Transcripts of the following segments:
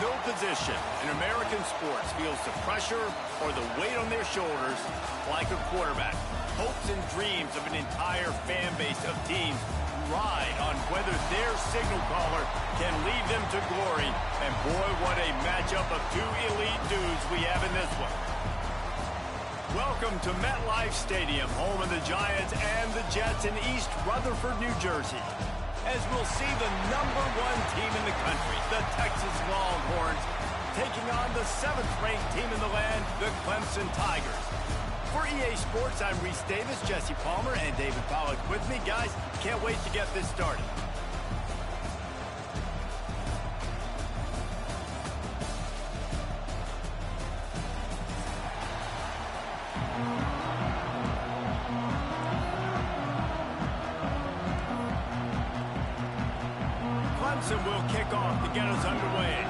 fill position in American sports feels the pressure or the weight on their shoulders like a quarterback. Hopes and dreams of an entire fan base of teams ride on whether their signal caller can lead them to glory. And boy, what a matchup of two elite dudes we have in this one. Welcome to MetLife Stadium, home of the Giants and the Jets in East Rutherford, New Jersey. As we'll see the #1 team in the country, the Texas Longhorns, taking on the 7th-ranked team in the land, the Clemson Tigers. For EA Sports, I'm Reese Davis, Jesse Palmer, and David Pollack with me. Guys, can't wait to get this started. Clemson will kick off to get us underway.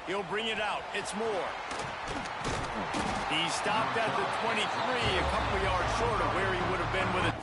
He'll bring it out. It's Moore. He stopped at the 23, a couple yards short of where he would have been with it.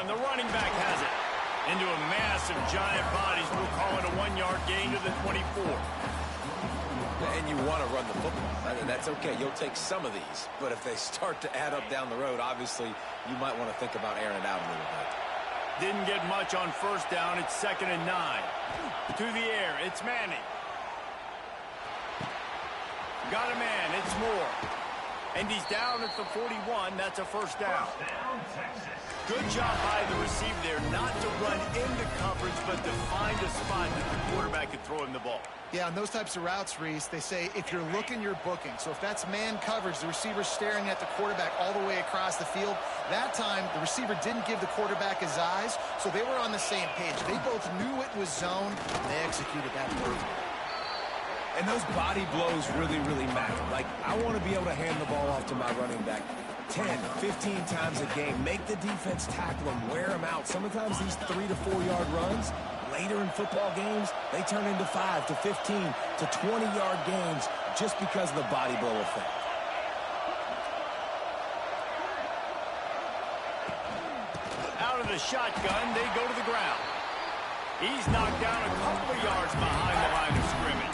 The running back has it. Into a massive giant bodies. We'll call it a 1-yard gain to the 24. And you want to run the football. I mean, that's okay. You'll take some of these. But if they start to add up down the road, obviously, you might want to think about airing it out a little bit. Didn't get much on first down. It's 2nd and 9. To the air. It's Manning. Got a man. It's Moore. And he's down at the 41. That's a first down. Good job by the receiver there, not to run into coverage, but to find a spot that the quarterback could throw him the ball. Yeah, on those types of routes, Reese, they say if you're looking, you're booking. So if that's man coverage, the receiver's staring at the quarterback all the way across the field. That time, the receiver didn't give the quarterback his eyes, so they were on the same page. They both knew it was zone, and they executed that perfectly. And those body blows really, really matter. Like, I want to be able to hand the ball off to my running back 10, 15 times a game. Make the defense tackle them, wear them out. Sometimes these 3 to 4 yard runs, later in football games, they turn into 5 to 15 to 20 yard gains just because of the body blow effect. Out of the shotgun, they go to the ground. He's knocked down a couple of yards behind the line of scrimmage.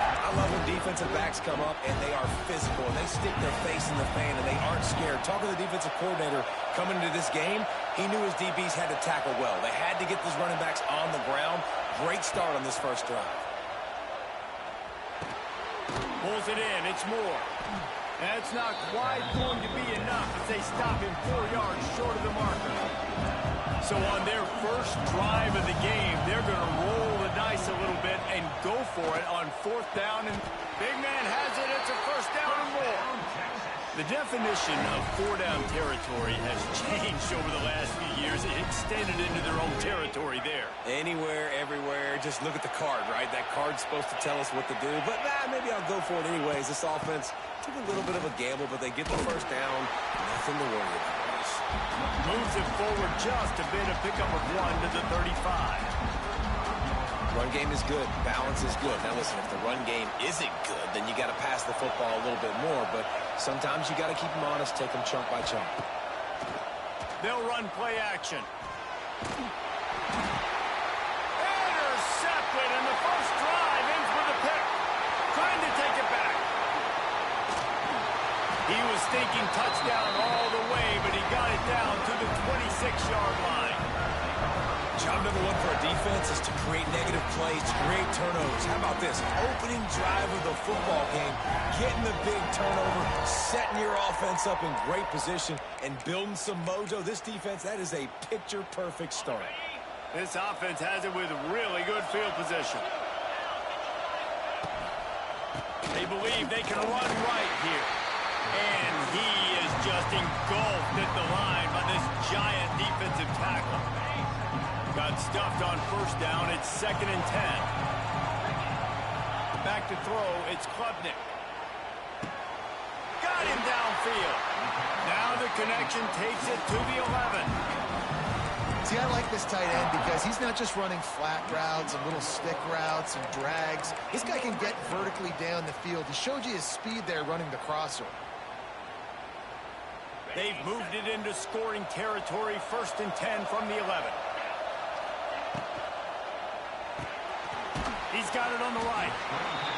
I love when defensive backs come up and they are physical and they stick their face in the fan and they aren't scared. Talk to the defensive coordinator coming into this game. He knew his DBs had to tackle well. They had to get those running backs on the ground. Great start on this first drive. Pulls it in. It's Moore. That's not quite going to be enough as they stop him 4 yards short of the marker. So on their first drive of the game, they're going to roll the dice a little bit and go for it on 4th down. And big man has it. It's a first down and more. The definition of 4-down territory has changed over the last few years. It extended into their own territory there. Anywhere, everywhere. Just look at the card, right? That card's supposed to tell us what to do. But maybe I'll go for it anyways. This offense took a little bit of a gamble, but they get the first down. Nothing to worry about. Moves it forward just a bit. A pickup of 1 to the 35. Run game is good. Balance is good. Now, listen, if the run game isn't good, then you got to pass the football a little bit more. But sometimes you got to keep them honest, take them chunk by chunk. They'll run play action. Intercepted, and the first drive ends with a pick. Trying to take it back. He was thinking touchdown all the way, but he got it down to the 26-yard line. Job number 1 for a defense is to create negative plays, to create turnovers. How about this? Opening drive of the football game, getting the big turnover, setting your offense up in great position, and building some mojo. This defense, that is a picture-perfect start. This offense has it with really good field position. They believe they can run right here. And he is just engulfed at the line by this giant defensive tackle. Got stuffed on first down. It's 2nd and 10. Back to throw. It's Klubnik. Got him downfield. Now the connection takes it to the 11. See, I like this tight end because he's not just running flat routes and little stick routes and drags. This guy can get vertically down the field. He showed you his speed there running the crosser. They've moved it into scoring territory. 1st and 10 from the 11. He's got it on the right.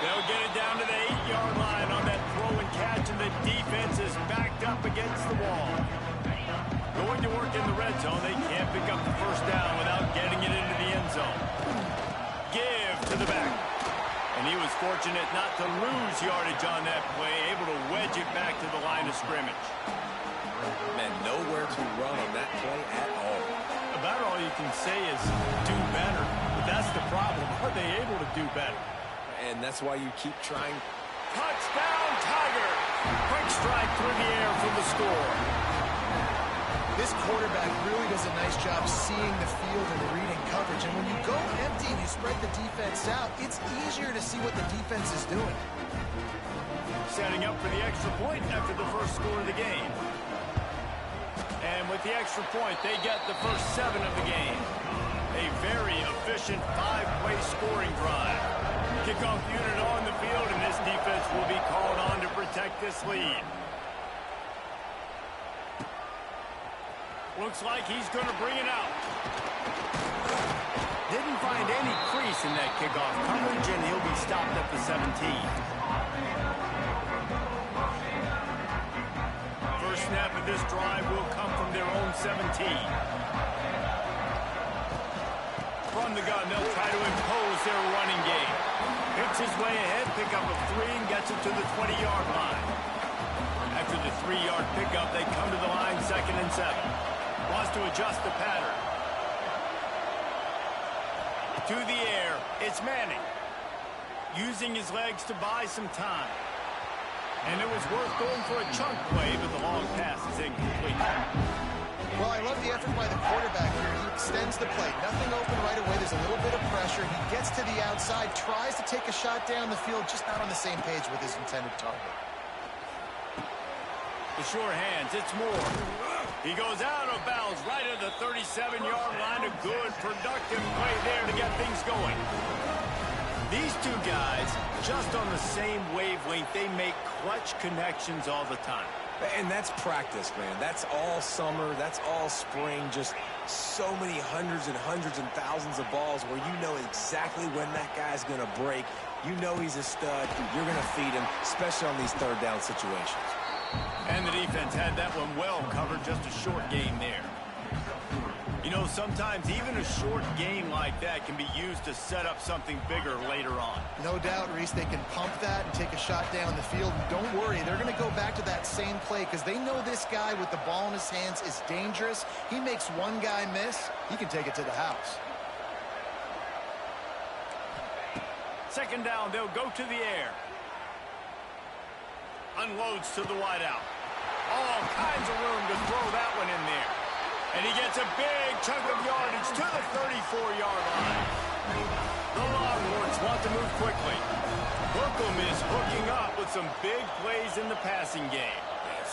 They'll get it down to the 8-yard line on that throw and catch, and the defense is backed up against the wall. Going to work in the red zone. They can't pick up the first down without getting it into the end zone. Give to the back. And he was fortunate not to lose yardage on that play, able to wedge it back to the line of scrimmage. Man, nowhere to run on that play at all. About all you can say is do better. But that's the problem. Are they able to do better? And that's why you keep trying. Touchdown, Tiger! Quick strike through the air for the score. This quarterback really does a nice job seeing the field and reading coverage. And when you go empty and you spread the defense out, it's easier to see what the defense is doing. Setting up for the extra point after the first score of the game. And with the extra point, they get the first 7 of the game. A very efficient 5-play scoring drive. Kickoff unit on the field, and this defense will be called on to protect this lead. Looks like he's going to bring it out. Didn't find any crease in that kickoff coverage, and he'll be stopped at the 17. First snap of this drive will come from their own 17. From the gun, they'll try to impose their running game. Picks his way ahead, pickup of 3, and gets it to the 20-yard line. After the 3-yard pickup, they come to the line 2nd and 7. Wants to adjust the pattern. To the air, it's Manning. Using his legs to buy some time. And it was worth going for a chunk play, but the long pass is incomplete. Well, I love the effort by the quarterback here. He extends the play. Nothing open right away. There's a little bit of pressure. He gets to the outside, tries to take a shot down the field, just not on the same page with his intended target. The sure hands, it's Moore. He goes out of bounds right at the 37-yard line. A good, productive play there to get things going. These two guys, just on the same wavelength, they make clutch connections all the time. And that's practice, man. That's all summer. That's all spring. Just so many hundreds and thousands of balls where you know exactly when that guy's going to break. You know he's a stud. You're going to feed him, especially on these third down situations. And the defense had that one well covered. Just a short game there. You know, sometimes even a short game like that can be used to set up something bigger later on. No doubt, Reese, they can pump that and take a shot down the field. And don't worry, they're going to go back to that same play because they know this guy with the ball in his hands is dangerous. He makes one guy miss, he can take it to the house. Second down, they'll go to the air. Unloads to the wideout. All kinds of room to throw that one in there. And he gets a big chunk of yardage to the 34-yard line. The Longhorns want to move quickly. Hookem is hooking up with some big plays in the passing game.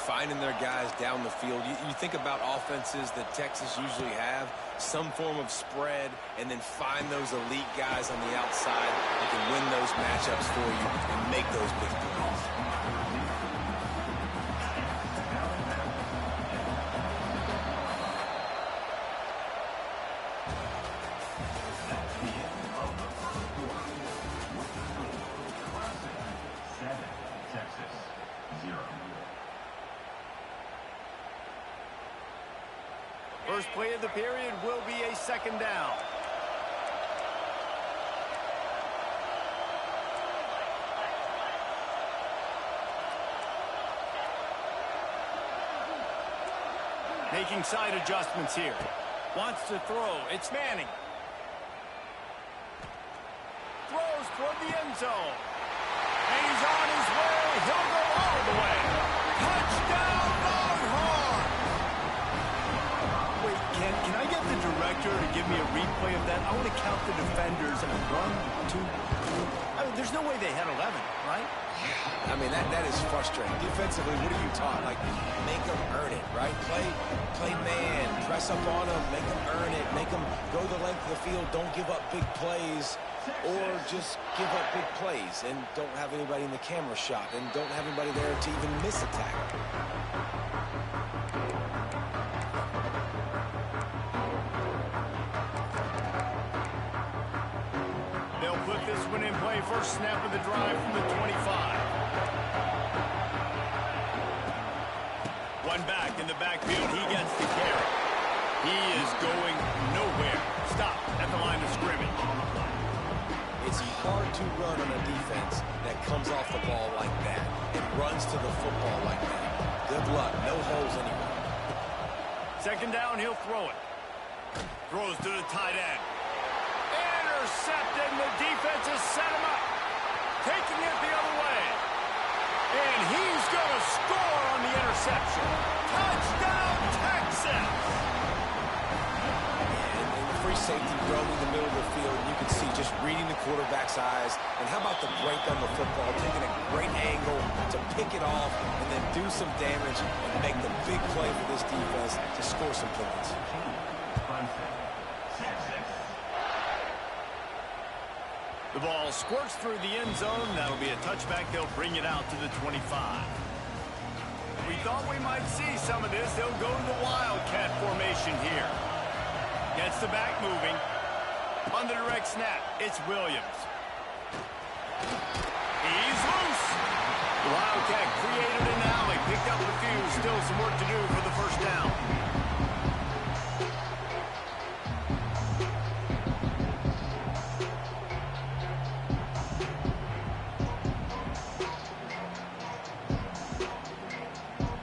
Finding their guys down the field. You think about offenses that Texas usually have, some form of spread, and then find those elite guys on the outside that can win those matchups for you and make those big plays. First play of the period will be a second down. Making side adjustments here. Wants to throw. It's Manning. Throws toward the end zone. And he's on his way. He'll go all the way. Touchdown, Longhorns! Wait, can I get the director to give me a replay of that? I want to count the defenders. 1, 2, 3. I mean, there's no way they had 11, right? I mean, that is frustrating. Defensively, what are you taught? Like, make them earn it, right? Play man, press up on them, make them earn it, make them go the length of the field, don't give up big plays, or just give up big plays and don't have anybody in the camera shot and don't have anybody there to even miss a tackle. They'll put this one in play. First snap of the drive from the 25. One back in the backfield. He gets the carry. He is going nowhere. Stop at the line of scrimmage. It's hard to run on a defense that comes off the ball like that and runs to the football like that. Good luck. No holes anywhere. Second down, he'll throw it. Throws to the tight end. Intercepted, and the defense has set him up. Taking it the other way. And he's going to score on the interception. Touchdown, Texas! And the free safety roaming the middle of the field, you can see just reading the quarterback's eyes. And how about the break on the football, taking a great angle to pick it off and then do some damage and make the big play for this defense to score some points. The ball squirts through the end zone. That'll be a touchback. They'll bring it out to the 25. We thought we might see some of this. They'll go to the Wildcat formation here. Gets the back moving. On the direct snap, it's Williams. He's loose. The Wildcat created an alley. Picked up the few. Still some work to do for the first down.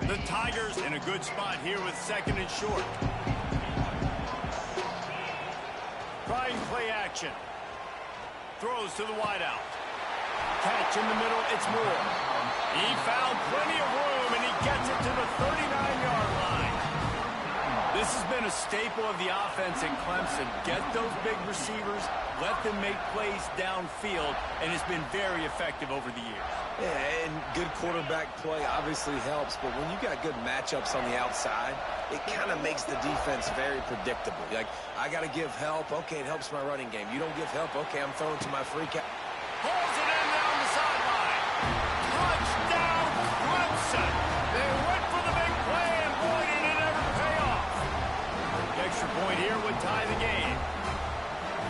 The Tigers in a good spot here with second and short. Trying play action. Throws to the wideout. Catch in the middle, it's Moore. He found plenty of room, and he gets it to the 39-yard line. This has been a staple of the offense in Clemson. Get those big receivers, let them make plays downfield, and it's been very effective over the years. Yeah, and good quarterback play obviously helps, but when you got good matchups on the outside, it kind of makes the defense very predictable. Like, I got to give help. Okay, it helps my running game. You don't give help. Okay, I'm throwing to my free cat. Pulls it in down the sideline. Touchdown, Clemson. They went for the big play, and boy, did it ever pay off. The extra point here would tie the game.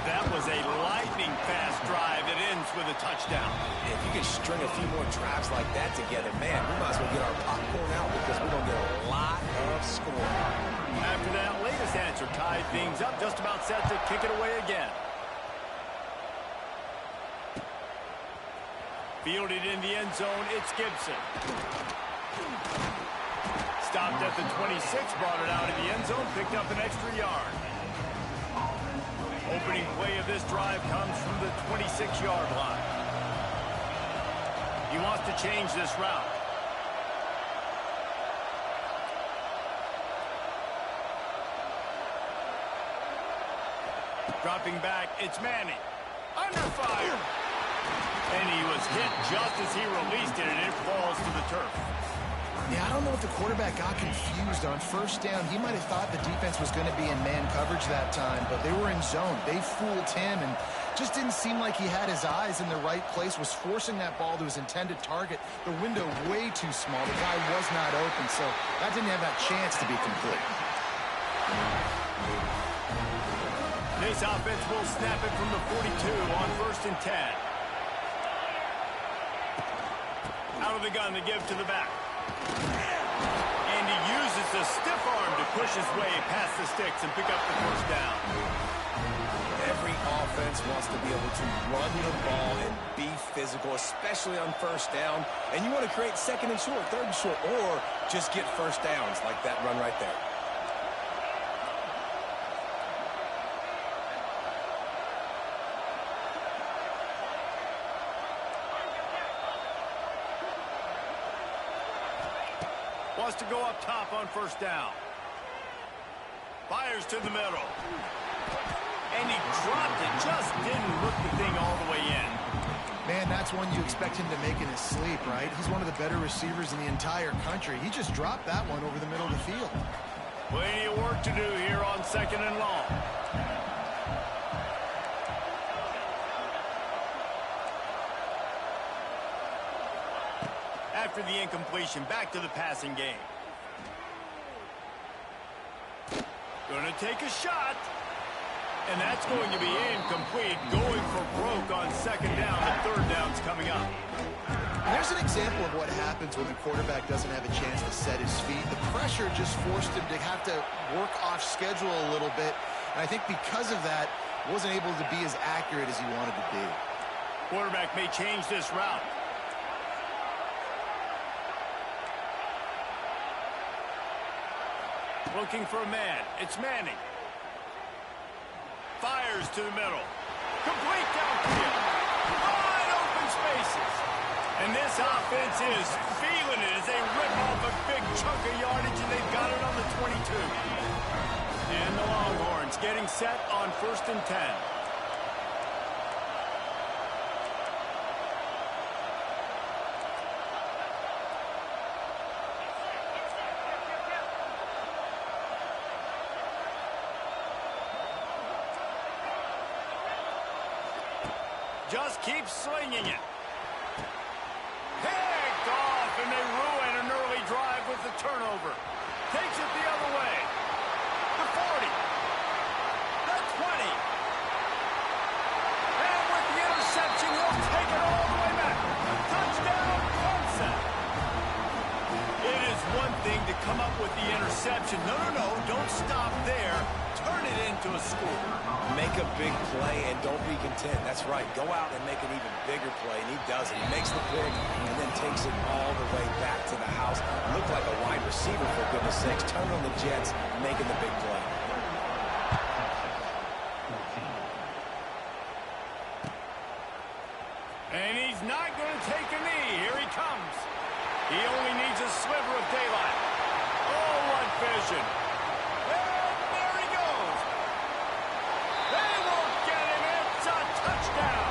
That was a lightning-fast drive that ends with a touchdown. If you can string a few more drives like that together, man, we might as well get our popcorn out because we're going to get a lot of scoring. After that latest answer tied things up, just about set to kick it away again. Fielded in the end zone, it's Gibson. Stopped at the 26, brought it out of the end zone, picked up an extra yard. Opening play of this drive comes from the 26-yard line. He wants to change this route. Dropping back, it's Manning. Under fire. And he was hit just as he released it, and it falls to the turf. Yeah, I don't know if the quarterback got confused on first down. He might have thought the defense was going to be in man coverage that time, but they were in zone. They fooled him and just didn't seem like he had his eyes in the right place, was forcing that ball to his intended target. The window way too small. The guy was not open, so that didn't have that chance to be complete. This offense will snap it from the 42 on 1st and 10. Out of the gun to give to the back. And he uses the stiff arm to push his way past the sticks and pick up the first down. Every offense wants to be able to run the ball and be physical, especially on first down. And you want to create 2nd and short, 3rd and short, or just get first downs like that run right there. Wants to go up top on 1st down. Fires to the middle. And he dropped it. Just didn't look the thing all the way in. Man, that's one you expect him to make in his sleep, right? He's one of the better receivers in the entire country. He just dropped that one over the middle of the field. Plenty of work to do here on 2nd and long. After the incompletion, back to the passing game. Gonna take a shot. And that's going to be incomplete. Going for broke on 2nd down. The 3rd down's coming up. There's an example of what happens when the quarterback doesn't have a chance to set his feet. The pressure just forced him to have to work off schedule a little bit. And I think because of that, wasn't able to be as accurate as he wanted to be. Quarterback may change this route. Looking for a man. It's Manning. Fires to the middle. Complete downfield. Wide open spaces. And this offense is feeling it as they rip off a big chunk of yardage, and they've got it on the 22. And the Longhorns getting set on 1st and 10. Just keep slinging it. Picked off, and they ruin an early drive with the turnover. Takes it the other way. The 40. The 20. And with the interception, he'll take it all the way back. Touchdown, Clemson. It is one thing to come up with the interception. No, don't stop there. Turn it into a score. Make a big play and don't be content. That's right. Go out and make an even bigger play, and he does it. He makes the pick and then takes it all the way back to the house. Looked like a wide receiver, for goodness sakes. Turn on the Jets, making the big play. And he's not going to take a knee. Here he comes. He only needs a sliver of daylight. Oh, what vision. And there he goes. They won't get him. It's a touchdown.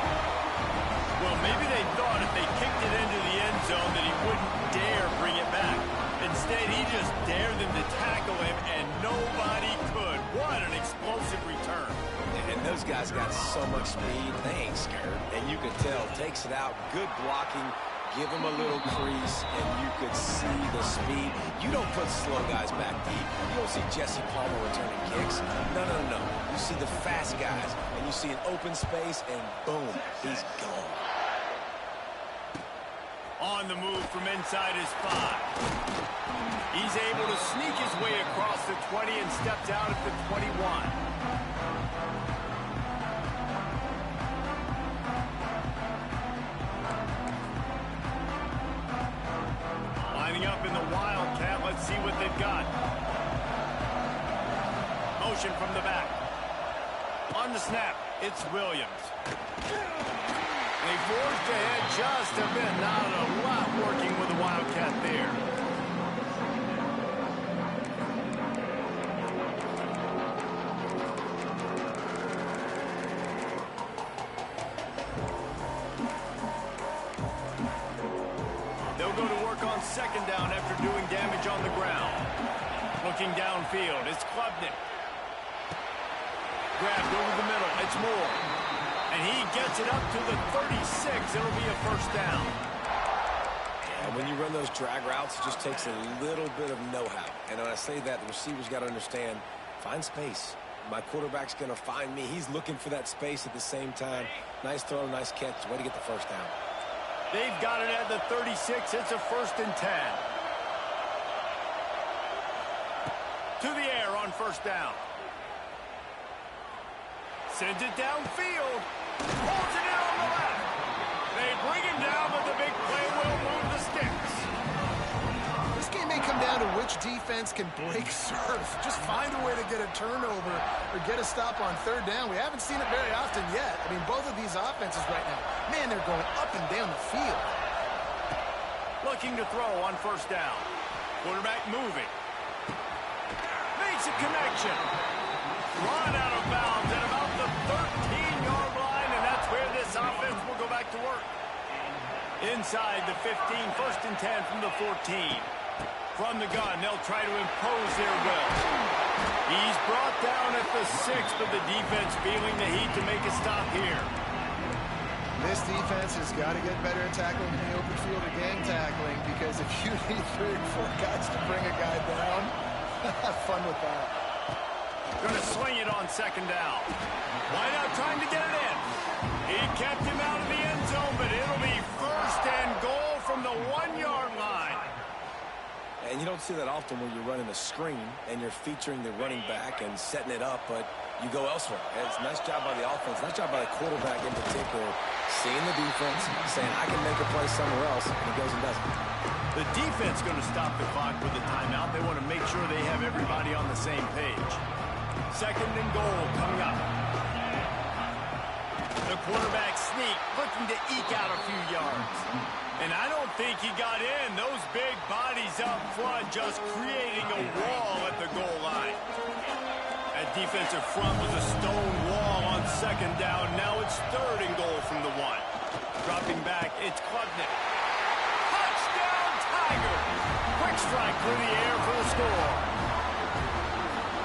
Well, maybe they thought if they kicked it into the end zone that he wouldn't dare bring it back. Instead, he just dared them to tackle him, and nobody could. What an explosive return. And those guys got so much speed, they ain't scared. And you can tell, takes it out, good blocking, give him a little crease, and you could see the speed. You don't put slow guys back deep. You don't see Jesse Palmer returning kicks. No. You see the fast guys, and you see an open space, and boom, he's gone. On the move from inside his 5. He's able to sneak his way across the 20 and steps out at the 21. Lining up in the Wildcat. Let's see what they've got. Motion from the back. On the snap, it's Williams. They forged ahead just a bit. Not a lot working with the Wildcat there. They'll go to work on second down after doing damage on the ground. Looking downfield, it's Klubnik. Grabbed over the middle, it's Moore. And he gets it up to the 36. It'll be a first down. And when you run those drag routes, it just takes a little bit of know-how. And when I say that, the receiver's got to understand, find space. My quarterback's going to find me. He's looking for that space at the same time. Nice throw, nice catch. Way to get the first down. They've got it at the 36. It's a 1st and 10. To the air on first down. Sends it downfield. Holds it in on the left. They bring him down, but the big play will move the sticks. This game may come down to which defense can break surf. Just find a way to get a turnover or get a stop on third down. We haven't seen it very often yet. I mean, both of these offenses right now, man, they're going up and down the field. Looking to throw on first down. Quarterback moving. Makes a connection. Run out of bounds at about the 13-yard line, and that's where this offense will go back to work. Inside the 15, 1st and 10 from the 14. From the gun, they'll try to impose their will. He's brought down at the 6, but the defense feeling the heat to make a stop here. This defense has got to get better at tackling in the open field or gang tackling, because if you need 3 or 4 guys to bring a guy down, have fun with that. Going to swing it on second down. Why not trying to get it in? He kept him out of the end zone, but it'll be 1st and goal from the 1-yard line. And you don't see that often when you're running a screen and you're featuring the running back and setting it up, but you go elsewhere. It's a nice job by the offense, nice job by the quarterback in particular, seeing the defense, saying, I can make a play somewhere else, and he goes and does it. The defense going to stop the clock with a timeout. They want to make sure they have everybody on the same page. 2nd and goal coming up. The quarterback sneak, looking to eke out a few yards. And I don't think he got in. Those big bodies up front just creating a wall at the goal line. That defensive front was a stone wall on second down. Now it's 3rd and goal from the 1. Dropping back, it's Klubnik. Touchdown, Tiger! Quick strike through the air for the score.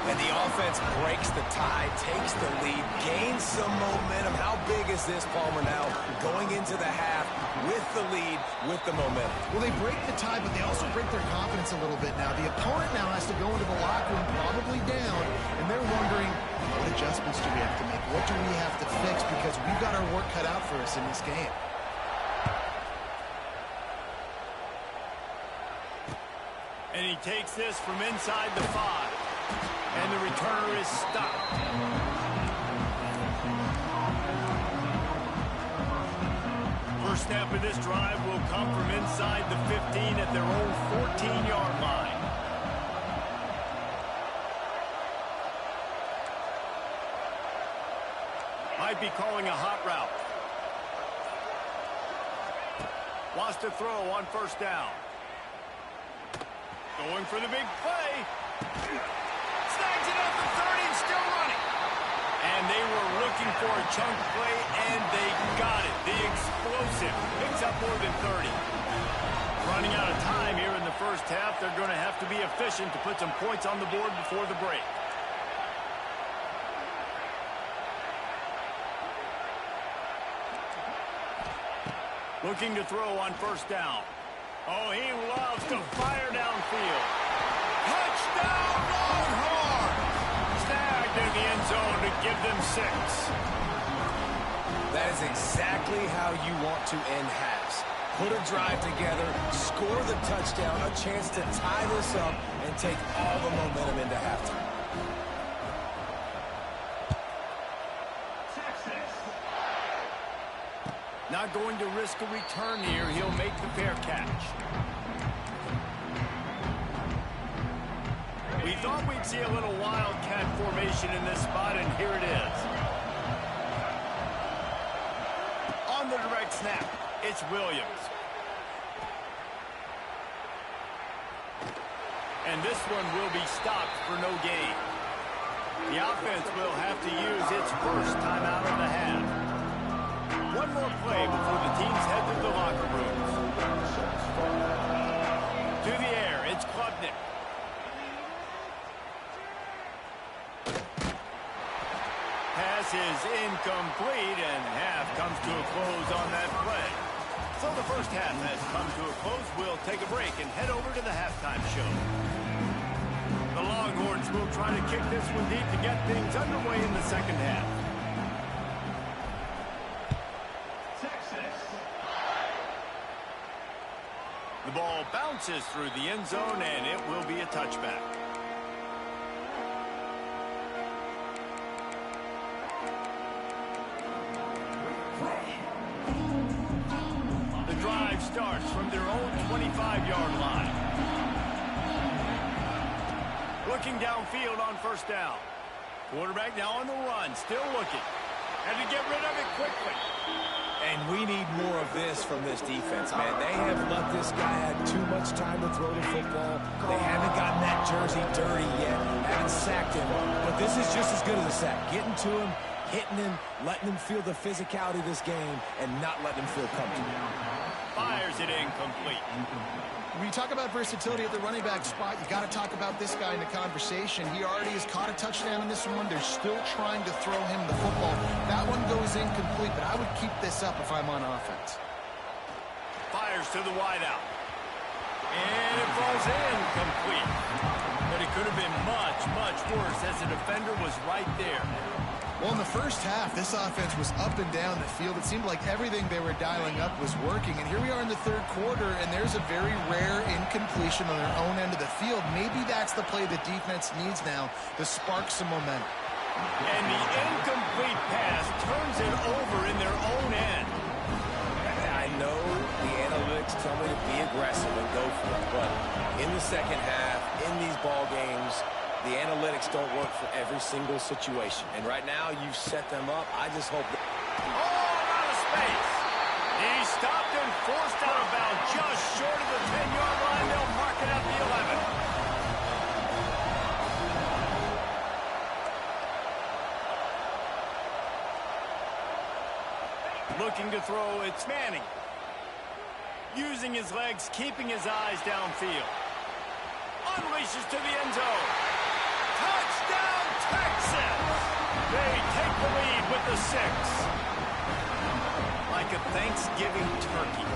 And the offense breaks the tie, takes the lead, gains some momentum. How big is this, Palmer, now going into the half with the lead, with the momentum? Well, they break the tie, but they also break their confidence a little bit now. The opponent now has to go into the locker room probably down, and they're wondering, what adjustments do we have to make? What do we have to fix? Because we've got our work cut out for us in this game. And he takes this from inside the 5. And the returner is stopped. First snap of this drive will come from inside the 15 at their own 14-yard line. Might be calling a hot route. Wants to throw on first down. Going for the big play. Snags it at the 30 and still running. And they were looking for a chunk play, and they got it. The explosive picks up more than 30. Running out of time here in the first half. They're going to have to be efficient to put some points on the board before the break. Looking to throw on first down. Oh, he loves to fire downfield. Touchdown, Longhorn! Snagged in the end zone to give them 6. That is exactly how you want to end halves. put a drive together, score the touchdown, a chance to tie this up and take all the momentum into halftime. Not going to risk a return here. He'll make the fair catch. We thought we'd see a little wildcat formation in this spot, and here it is. On the direct snap, it's Williams. And this one will be stopped for no gain. The offense will have to use its first timeout of the half. One more play before the teams head to the locker rooms. To the air, it's Klubnik. Pass is incomplete, and half comes to a close on that play. So the first half has come to a close. We'll take a break and head over to the halftime show. The Longhorns will try to kick this one deep to get things underway in the second half. The ball bounces through the end zone, and it will be a touchback. The drive starts from their own 25-yard line. Looking downfield on first down. Quarterback now on the run, still looking. Had to get rid of it quickly. And we need more of this from this defense, man. They have let this guy have too much time to throw the football. They haven't gotten that jersey dirty yet, haven't sacked him. But this is just as good as a sack. Getting to him, hitting him, letting him feel the physicality of this game, and not letting him feel comfortable. Fires it incomplete. When you talk about versatility at the running back spot, you got to talk about this guy in the conversation. He already has caught a touchdown in this one. They're still trying to throw him the football. That one goes incomplete, but I would keep this up if I'm on offense. Fires to the wideout. And it falls incomplete. But it could have been much, much worse as the defender was right there. Well, in the first half, this offense was up and down the field. It seemed like everything they were dialing up was working. And here we are in the third quarter, and there's a very rare incompletion on their own end of the field. Maybe that's the play the defense needs now to spark some momentum. And the incomplete pass turns it over in their own end. I know the analytics tell me to be aggressive and go for it, but in the second half, in these ball games, the analytics don't work for every single situation. And right now, you've set them up. I just hope that... Oh, out of space. He's stopped and forced out of bounds just short of the 10-yard line. They'll mark it at the 11. Looking to throw, it's Manning. Using his legs, keeping his eyes downfield. Unleashes to the end zone. Touchdown, Texas! They take the lead with the 6. Like a Thanksgiving turkey.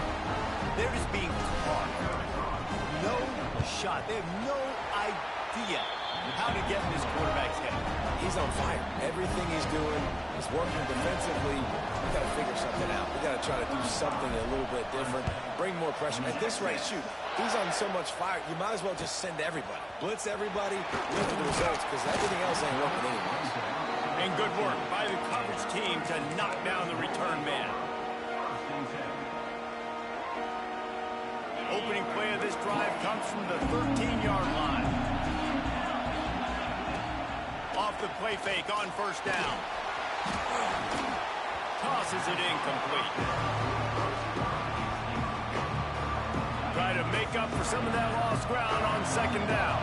They're just being caught. No shot. They have no idea how to get in this quarterback's head. He's on fire. Everything he's doing is working defensively. We got to figure something out. We got to try to do something a little bit different. Bring more pressure. At this rate, shoot, he's on so much fire, you might as well just send everybody. Blitz everybody, look for the results, because everything else ain't working anymore. And good work by the coverage team to knock down the return man. Opening play of this drive comes from the 13-yard line. Off the play fake on first down. Tosses it incomplete. Try to make up for some of that lost ground on second down.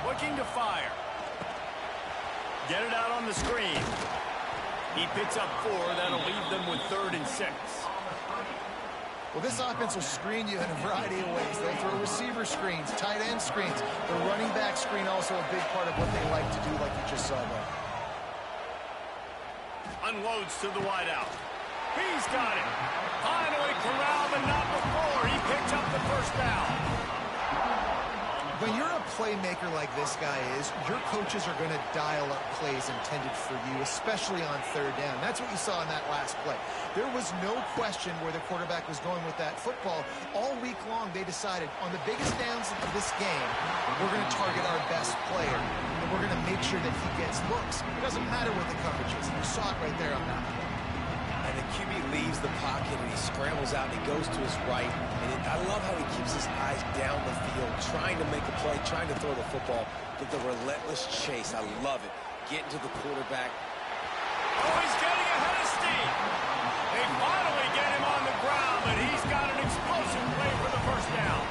Looking to fire. Get it out on the screen. He picks up 4. That'll leave them with 3rd and 6. Well, this offense will screen you in a variety of ways. They'll throw receiver screens, tight end screens. The running back screen also a big part of what they like to do, like you just saw there. Unloads to the wideout. He's got it. Finally corralled, but not before. He picks up the first down. When you're a playmaker like this guy is, your coaches are going to dial up plays intended for you, especially on third down. That's what you saw in that last play. There was no question where the quarterback was going with that football. All week long, they decided on the biggest downs of this game, we're going to target our best player, and we're going to make sure that he gets looks. It doesn't matter what the coverage is. You saw it right there on that play. And the QB leaves the pocket, and he scrambles out, and he goes to his right. And I love how he keeps his eyes down the field, trying to make a play, trying to throw the football. But the relentless chase, I love it. Getting to the quarterback. Oh, he's getting ahead of steam. They finally get him on the ground, but he's got an explosive play for the first down.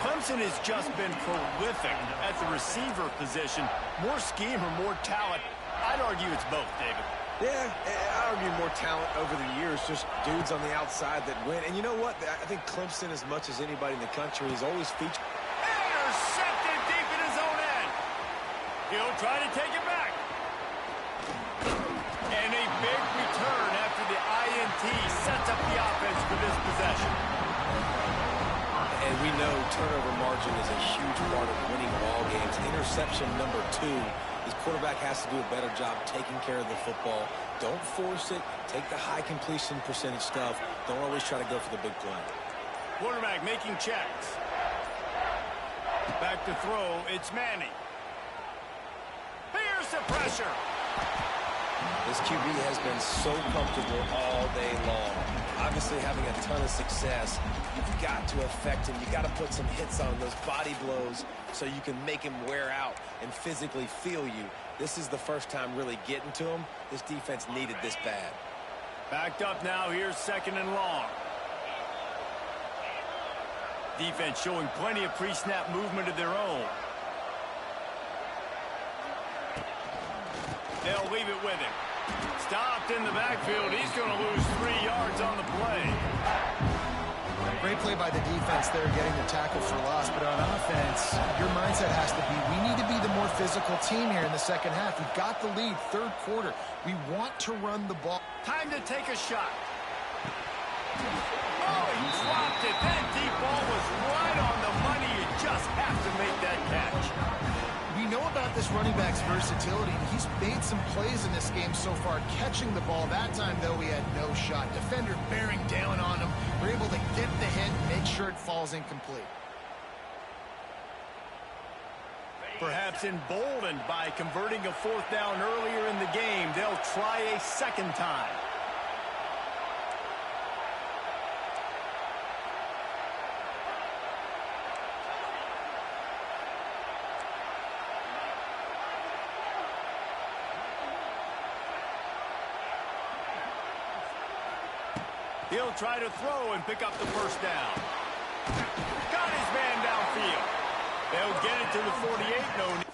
Clemson has just been prolific at the receiver position. More scheme or more talent? I'd argue it's both, David. Yeah, I argue more talent over the years, just dudes on the outside that win. And you know what? I think Clemson, as much as anybody in the country, is always featured. Intercepted deep in his own end. He'll try to take it back. And a big return after the INT sets up the offense for this possession. And we know turnover margin is a huge part of winning ball games. Interception number 2. His quarterback has to do a better job taking care of the football. Don't force it. Take the high completion percentage stuff. Don't always try to go for the big play. Quarterback making checks. Back to throw. It's Manning. Here's the pressure. This QB has been so comfortable all day long. Obviously having a ton of success. You've got to affect him. You've got to put some hits on those body blows so you can make him wear out and physically feel you. This is the first time really getting to him. This defense needed this bad. Backed up now. Here's 2nd and long. Defense showing plenty of pre-snap movement of their own. They'll leave it with him. Stopped in the backfield. He's going to lose 3 yards on the play. Great play by the defense there, getting the tackle for loss. But on offense, your mindset has to be, we need to be the more physical team here in the second half. We've got the lead, third quarter. We want to run the ball. Time to take a shot. Oh, he dropped it. That deep ball was right on the money. You just have to make that catch. We know about this running back's versatility. He's made some plays in this game so far, catching the ball. That time, though, he had no shot. Defender bearing down on him. We're able to get the hit and make sure it falls incomplete. Perhaps emboldened by converting a 4th down earlier in the game, they'll try a second time. He'll try to throw and pick up the first down. Got his man downfield. They'll get it to the 48. No need.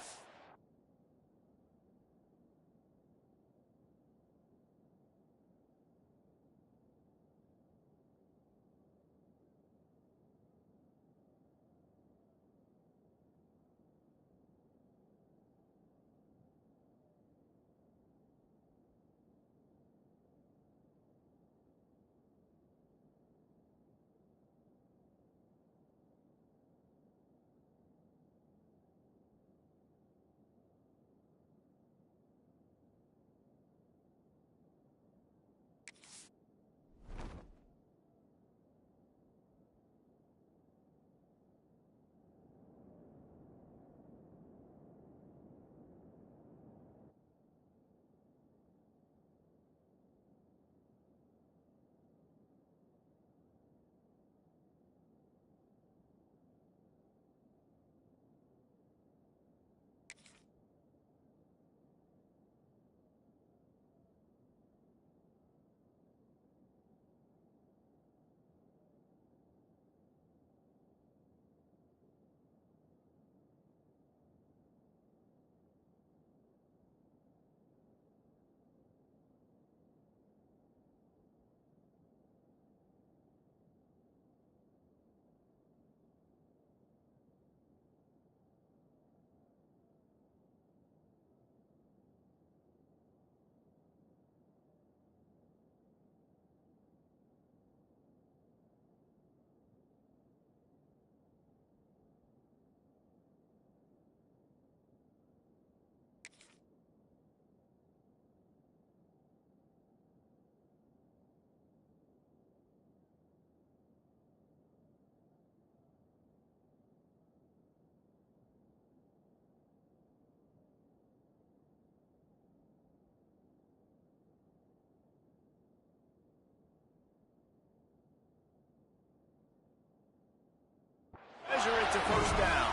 first down.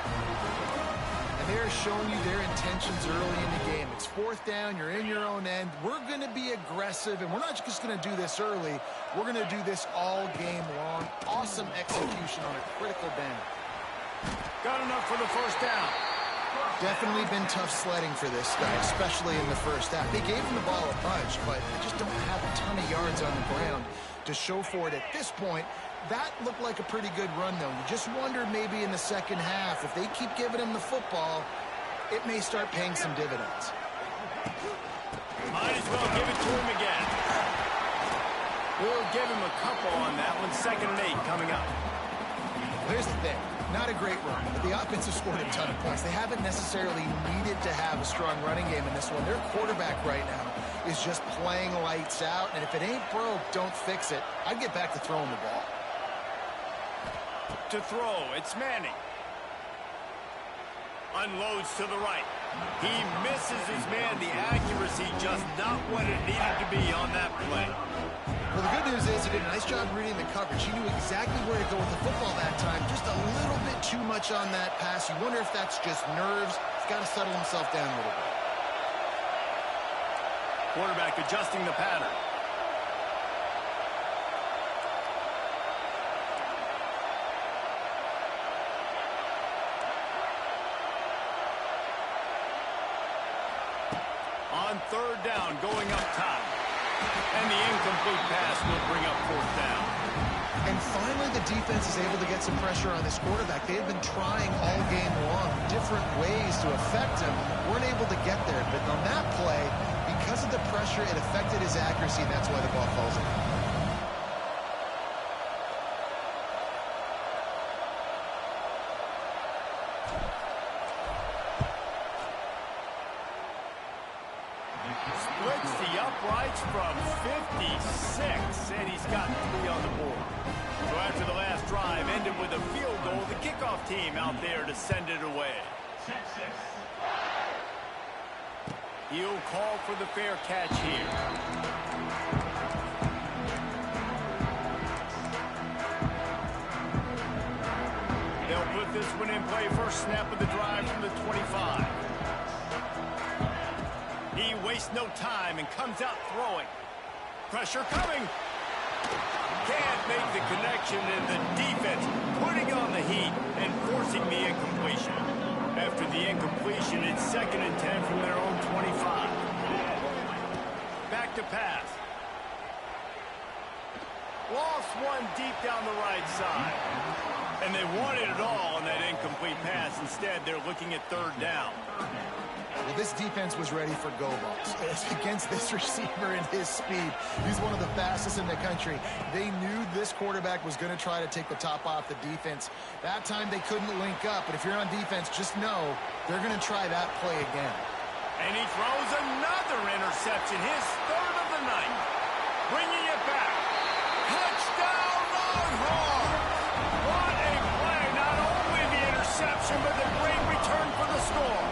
And they're showing you their intentions early in the game. It's fourth down. You're in your own end. We're going to be aggressive, and we're not just going to do this early. We're going to do this all game long. Awesome execution on a critical down. Got enough for the first down. Definitely been tough sledding for this guy, especially in the first half. They gave him the ball a bunch, but they just don't have a ton of yards on the ground to show for it at this point. That looked like a pretty good run, though. You just wonder maybe in the second half, if they keep giving him the football, it may start paying some dividends. Might as well give it to him again. We'll give him a couple on that one. 2nd and 8 coming up. Here's the thing. Not a great run, but the offense has scored a ton of points. They haven't necessarily needed to have a strong running game in this one. Their quarterback right now is just playing lights out, and if it ain't broke, don't fix it. I'd get back to throwing the ball. To throw, it's Manning. Unloads to the right. He misses his man. The accuracy just not what it needed to be on that play. Well, the good news is he did a nice job reading the coverage. He knew exactly where to go with the football that time. Just a little bit too much on that pass. You wonder if that's just nerves. He's got to settle himself down a little bit. Quarterback adjusting the pattern. On 3rd down, going up top. And the incomplete pass will bring up 4th down. And finally, the defense is able to get some pressure on this quarterback. They've been trying all game long different ways to affect him. Weren't able to get there. But on that play, because of the pressure, it affected his accuracy, and that's why the ball falls in. Splits the uprights from 56, and he's got 3 on the board. So after the last drive ended with a field goal, the kickoff team out there to send it away. He'll call for the fair catch here. They'll put this one in play. First snap of the drive from the 25. He wastes no time and comes out throwing. Pressure coming. Can't make the connection, and the defense putting on the heat and forcing the incompletion. After the incompletion, it's 2nd and 10 from their own 25. Back to pass. Lost one deep down the right side. And they wanted it all on that incomplete pass. Instead, they're looking at 3rd down. Well, this defense was ready for go balls. Against this receiver and his speed, he's one of the fastest in the country. They knew this quarterback was going to try to take the top off the defense. That time they couldn't link up, but if you're on defense, just know they're going to try that play again. And he throws another interception, his 3rd of the night. Bringing it back. Touchdown, Longhorns! What a play. Not only the interception, but the great return for the score.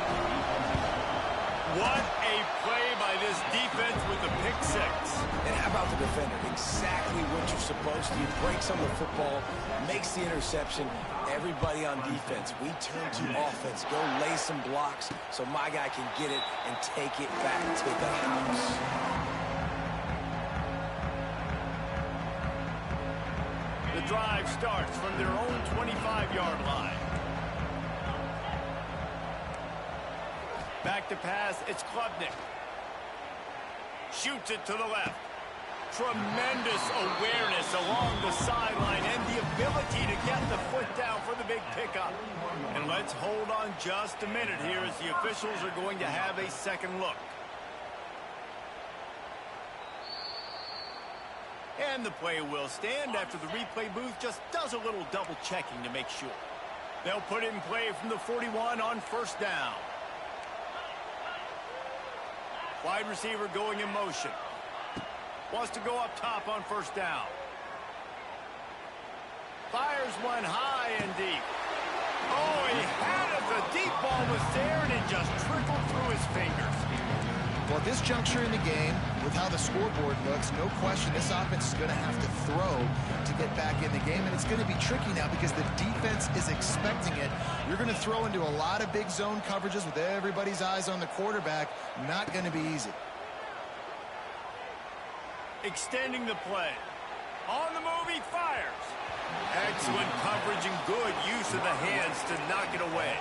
What a play by this defense with the pick 6. And how about the defender? Exactly what you're supposed to. He breaks on the football, makes the interception. Everybody on defense, we turn to offense. Go lay some blocks so my guy can get it and take it back to the house. The drive starts from their own 25-yard line. Back to pass, it's Klubnik. Shoots it to the left. Tremendous awareness along the sideline and the ability to get the foot down for the big pickup. And let's hold on just a minute here as the officials are going to have a second look. And the play will stand after the replay booth just does a little double checking to make sure. They'll put it in play from the 41 on 1st down. Wide receiver going in motion. Wants to go up top on 1st down. Fires one high and deep. Oh, he had it. The deep ball was there, and it just trickled through his fingers. Well, at this juncture in the game, with how the scoreboard looks, no question this offense is going to have to throw to get back in the game, and it's going to be tricky now because the defense is expecting it. You're going to throw into a lot of big zone coverages with everybody's eyes on the quarterback. Not going to be easy. Extending the play. On the move, he fires. Excellent coverage and good use of the hands to knock it away.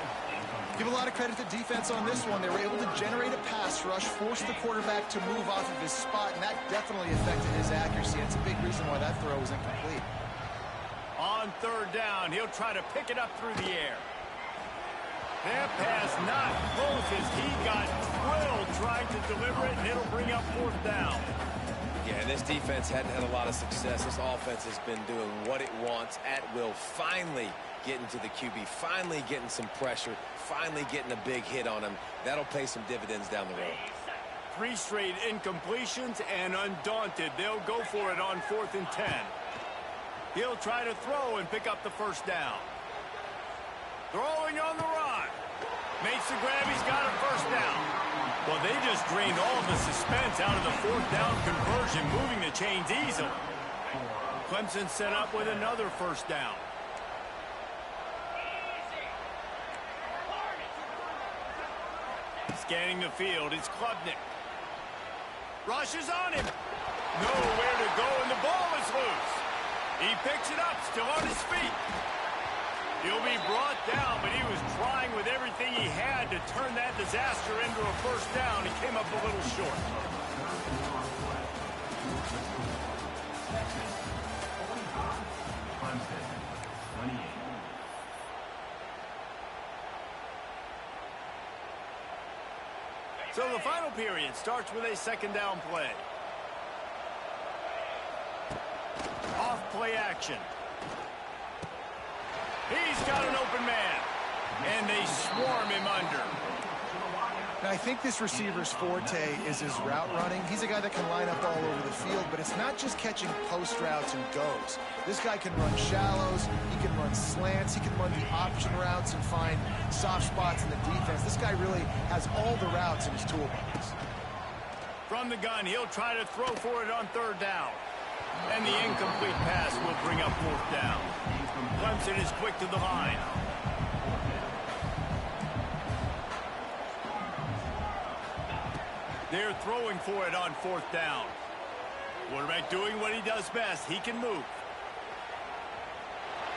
Give a lot of credit to defense on this one. They were able to generate a pass rush, force the quarterback to move off of his spot, and that definitely affected his accuracy. It's a big reason why that throw was incomplete. On third down, he'll try to pick it up through the air. That pass not close as he got drilled trying to deliver it, and it'll bring up fourth down. Yeah, this defense hadn't had a lot of success. This offense has been doing what it wants at will. Finally getting to the QB, finally getting some pressure, finally getting a big hit on him. That'll pay some dividends down the road. 3 straight incompletions, and undaunted, they'll go for it on 4th and 10. He'll try to throw and pick up the first down. Throwing on the run. Makes the grab. He's got a first down. Well, they just drained all the suspense out of the 4th down conversion, moving the chains easily. Clemson set up with another first down. Scanning the field, it's Klubnik. Rushes on him. Nowhere to go, and the ball is loose. He picks it up, still on his feet. He'll be brought down, but he was trying with everything he had to turn that disaster into a first down. He came up a little short. So the final period starts with a second down play. Off play action. He's got an open man, and they swarm him under. Now, I think this receiver's forte is his route running. He's a guy that can line up all over the field, but it's not just catching post routes and goes. This guy can run shallows, he can run slants, he can run the option routes and find soft spots in the defense. This guy really has all the routes in his toolbox. From the gun, he'll try to throw for it on third down. And the incomplete pass will bring up fourth down. Clemson is quick to the line. They're throwing for it on fourth down. Quarterback doing what he does best. He can move.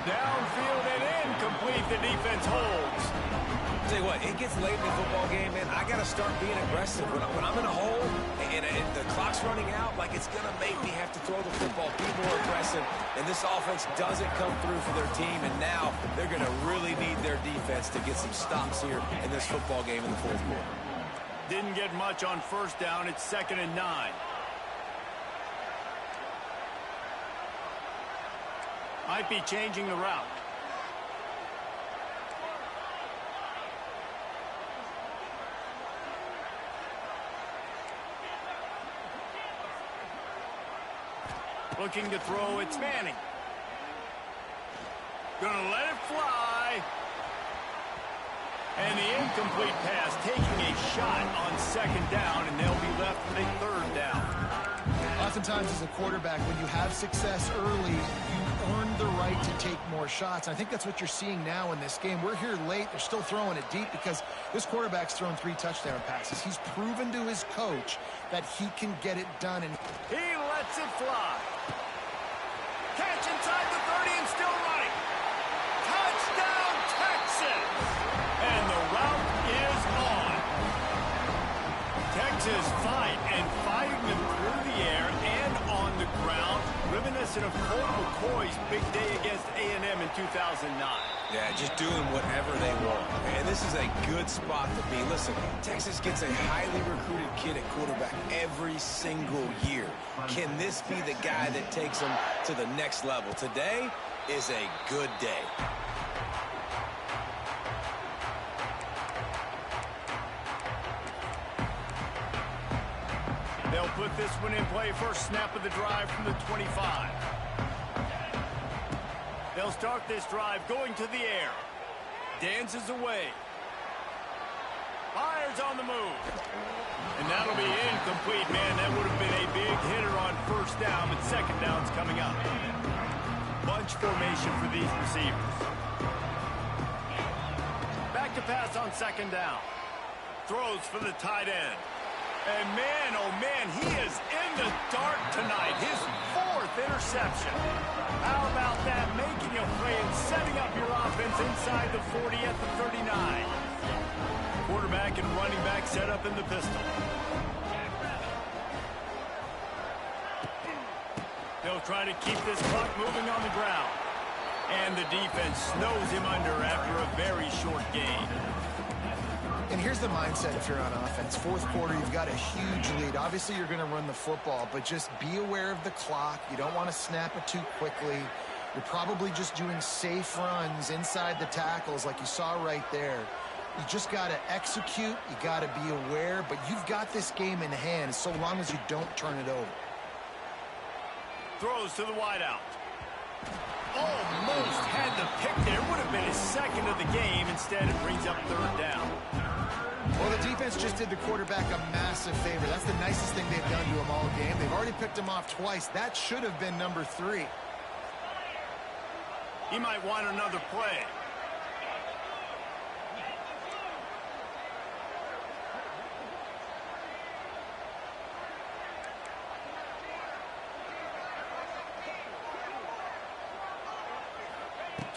Downfield and incomplete. The defense holds. Tell you what, it gets late in the football game, man. I got to start being aggressive. When I'm in a hole and the clock's running out, like it's going to make me have to throw the football, be more aggressive. And this offense doesn't come through for their team, and now they're going to really need their defense to get some stops here in this football game in the fourth quarter. Didn't get much on first down. It's 2nd and 9. Might be changing the route. Looking to throw, it's Manning. Gonna let it fly. And the incomplete pass, taking a shot on second down, and they'll be left with a third down. Oftentimes as a quarterback, when you have success early, you earn the right to take more shots. I think that's what you're seeing now in this game. We're here late. They're still throwing it deep because this quarterback's thrown 3 touchdown passes. He's proven to his coach that he can get it done. And he lets it fly. Catch inside the 30 and still running. Touchdown, Texas! And the route is on. Texas fight and fighting them through the air and on the ground. Reminiscent of Colt McCoy's big day against A&M in 2009. Yeah, just doing whatever they want. And this is a good spot to be. Listen, Texas gets a highly recruited kid at quarterback every single year. Can this be the guy that takes them to the next level? Today is a good day. They'll put this one in play. First snap of the drive from the 25. They'll start this drive going to the air. Dances away. Fires on the move. And that'll be incomplete, man. That would have been a big hitter on first down, but second down's coming up. Bunch formation for these receivers. Back to pass on second down. Throws for the tight end. And man, oh man, he is in the dark tonight. His 4th interception. How about that? Making a play and setting up your offense inside the 40 at the 39. Quarterback and running back set up in the pistol. They'll try to keep this clock moving on the ground. And the defense snows him under after a very short game. And here's the mindset if you're on offense. 4th quarter, you've got a huge lead. Obviously, you're going to run the football, but just be aware of the clock. You don't want to snap it too quickly. You're probably just doing safe runs inside the tackles like you saw right there. You just got to execute. You got to be aware, but you've got this game in hand so long as you don't turn it over. Throws to the wideout. Almost had the pick there. Would have been his 2nd of the game. Instead, it brings up 3rd down. Well, the defense just did the quarterback a massive favor. That's the nicest thing they've done to him all game. They've already picked him off twice. That should have been number 3. He might want another play.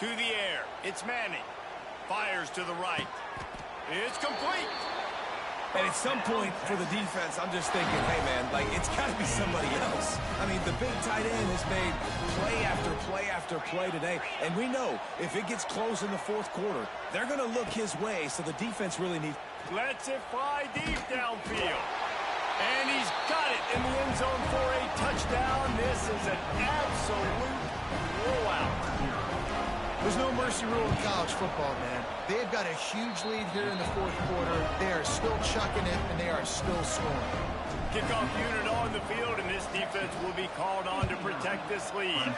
To the air. It's Manning. Fires to the right. It's complete. And at some point for the defense, I'm just thinking, hey, man, like, it's got to be somebody else. I mean, the big tight end has made play after play after play today. And we know if it gets close in the 4th quarter, they're going to look his way, so the defense really needs... Lets it fly deep downfield. And he's got it in the end zone for a touchdown. This is an absolute blowout. There's no mercy rule in college football, man. They've got a huge lead here in the 4th quarter. They are still chucking it, and they are still scoring. Kickoff unit on the field, and this defense will be called on to protect this lead.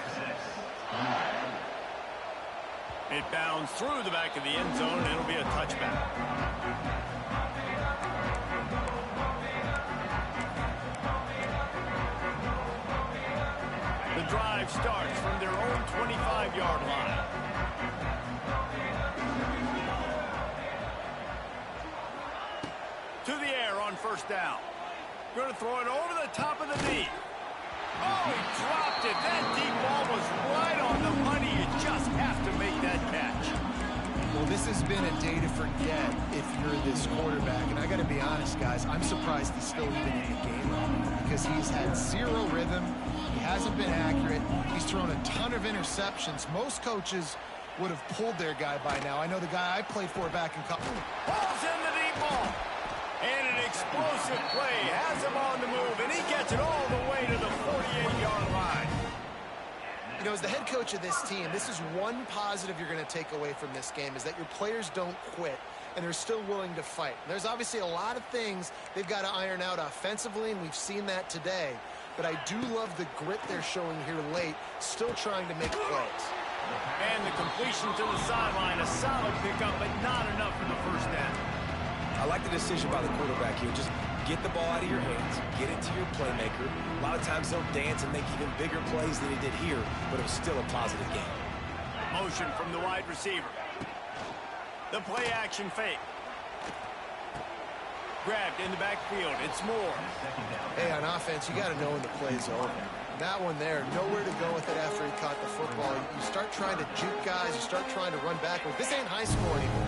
It bounds through the back of the end zone, and it'll be a touchback. The drive starts from their own 25-yard line. To the air on first down. Going to throw it over the top of the knee. Oh, he dropped it. That deep ball was right on the money. You just have to make that catch. Well, this has been a day to forget if you're this quarterback. And I got to be honest, guys, I'm surprised he's still even in the game right now because he's had 0 rhythm. He hasn't been accurate. He's thrown a ton of interceptions. Most coaches would have pulled their guy by now. I know the guy I played for back in college. Pulls in the deep ball. And an explosive play has him on the move, and he gets it all the way to the 48-yard line. You know, as the head coach of this team, this is one positive you're going to take away from this game, is that your players don't quit, and they're still willing to fight. There's obviously a lot of things they've got to iron out offensively, and we've seen that today. But I do love the grit they're showing here late, still trying to make plays. And the completion to the sideline, a solid pickup, but not enough for the first down. I like the decision by the quarterback here. Just get the ball out of your hands, get it to your playmaker. A lot of times they'll dance and make even bigger plays than he did here, but it was still a positive game. Motion from the wide receiver. The play action fake. Grabbed in the backfield. It's Moore. Hey, on offense, you got to know when the play's over. That one there, nowhere to go with it after he caught the football. You start trying to juke guys, you start trying to run backwards. This ain't high school anymore.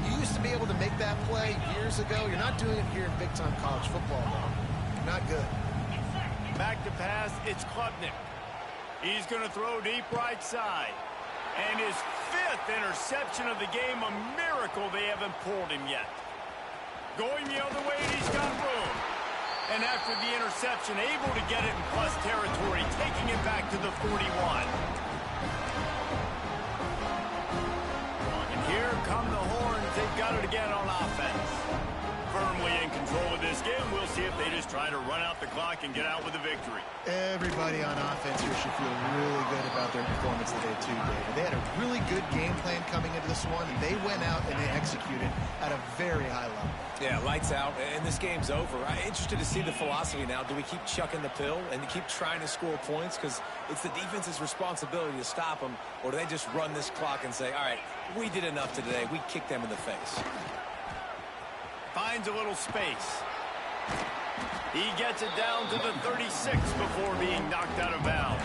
You used to be able to make that play years ago. You're not doing it here in big-time college football, though. Not good. Back to pass, it's Klubnik. He's going to throw deep right side. And his 5th interception of the game, a miracle they haven't pulled him yet. Going the other way, and he's got room. And after the interception, able to get it in plus territory, taking it back to the 41. Here come the horns. They've got it again on offense. Firmly in control. control of this game. We'll see if they just try to run out the clock and get out with a victory. Everybody on offense here should feel really good about their performance today too, David. They had a really good game plan coming into this one, and they went out and they executed at a very high level. Yeah, lights out, and this game's over. I'm interested to see the philosophy now. Do we keep chucking the pill and keep trying to score points? Because it's the defense's responsibility to stop them, or do they just run this clock and say, all right, we did enough today. We kicked them in the face. Finds a little space. He gets it down to the 36 before being knocked out of bounds.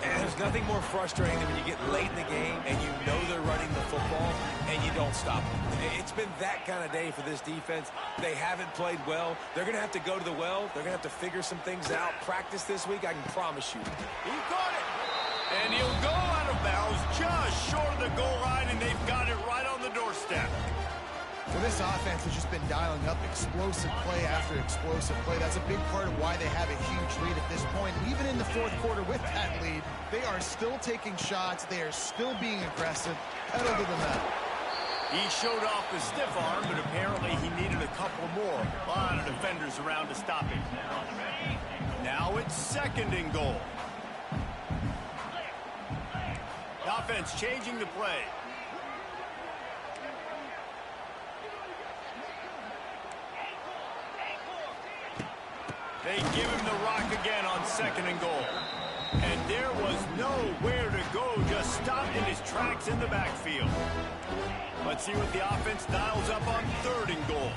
And there's nothing more frustrating than when you get late in the game and you know they're running the football and you don't stop them. It's been that kind of day for this defense. They haven't played well. They're going to have to go to the well. They're going to have to figure some things out. Practice this week, I can promise you. He caught it. And he'll go out of bounds just short of the goal line, and they've got it right on the doorstep. Well, this offense has just been dialing up explosive play after explosive play. That's a big part of why they have a huge lead at this point. Even in the fourth quarter with that lead, they are still taking shots. They are still being aggressive. Pedal to the metal. He showed off the stiff arm, but apparently he needed a couple more. A lot of defenders around to stop him. Now it's second and goal. The offense changing the play. They give him the rock again on second and goal. And there was nowhere to go, just stopped in his tracks in the backfield. Let's see what the offense dials up on third and goal.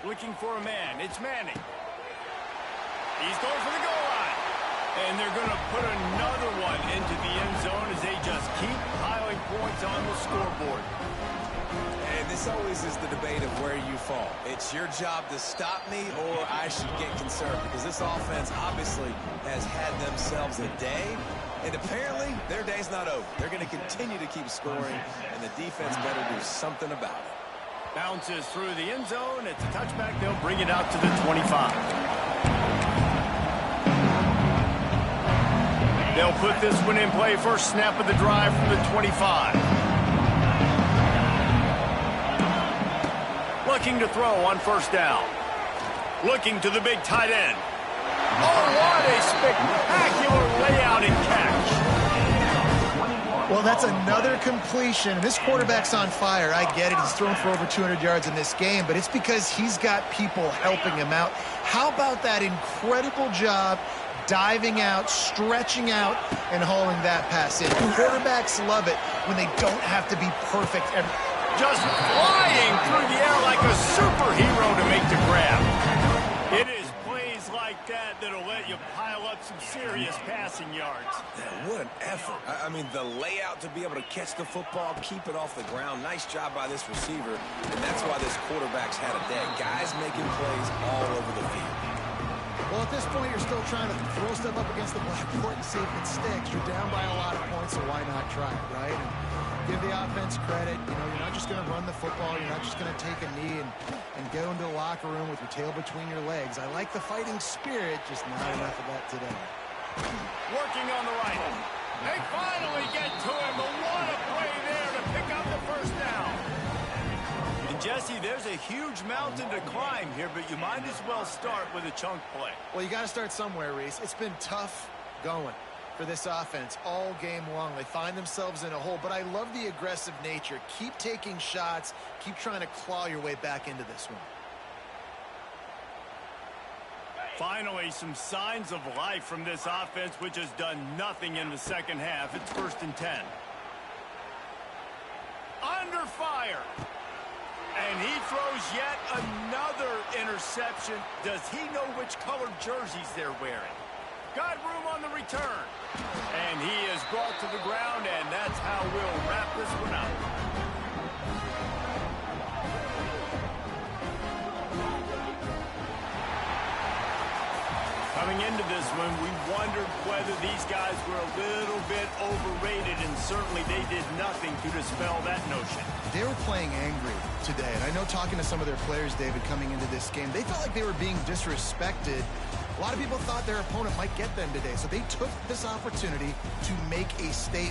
Looking for a man. It's Manning. He's going for the goal line. And they're going to put another one into the end zone as they just keep piling points on the scoreboard. And this always is the debate of where you fall. It's your job to stop me or I should get concerned, because this offense obviously has had themselves a day, and apparently their day's not over. They're going to continue to keep scoring, and the defense better do something about it. Bounces through the end zone. It's a touchback. They'll bring it out to the 25. They'll put this one in play. First snap of the drive from the 25. Looking to throw on first down. Looking to the big tight end. Oh, what a spectacular layout and catch. Well, that's another completion. This quarterback's on fire. I get it. He's thrown for over 200 yards in this game, but it's because he's got people helping him out. How about that incredible job diving out, stretching out, and hauling that pass in? Quarterbacks love it when they don't have to be perfect. Just flying through the air like a superhero to make the grab. It is plays like that that'll let you pile up some serious passing yards. Man, what an effort. I mean, the layout to be able to catch the football, keep it off the ground. Nice job by this receiver, and that's why this quarterback's had a day. Guys making plays all over the field. Well, at this point, you're still trying to throw stuff up against the blackboard and see if it sticks. You're down by a lot of points, so why not try it, right? And give the offense credit. You know, you're not just going to run the football. You're not just going to take a knee and go into the locker room with your tail between your legs. I like the fighting spirit, just not enough of that today. Working on the right. They finally get to him, but what a play there to pick up the first down. And Jesse, there's a huge mountain to climb here, but you might as well start with a chunk play. Well, you got to start somewhere, Reese. It's been tough going for this offense all game long. They find themselves in a hole, but I love the aggressive nature. Keep taking shots. Keep trying to claw your way back into this one. Finally, some signs of life from this offense, which has done nothing in the second half. It's 1st and 10. Under fire. And he throws yet another interception. Does he know which colored jerseys they're wearing? Got room on the return. And he is brought to the ground, and that's how we'll wrap this one up. Coming into this one, we wondered whether these guys were a little bit overrated, and certainly they did nothing to dispel that notion. They were playing angry today, and I know talking to some of their players, David, coming into this game, they felt like they were being disrespected. A lot of people thought their opponent might get them today, so they took this opportunity to make a statement.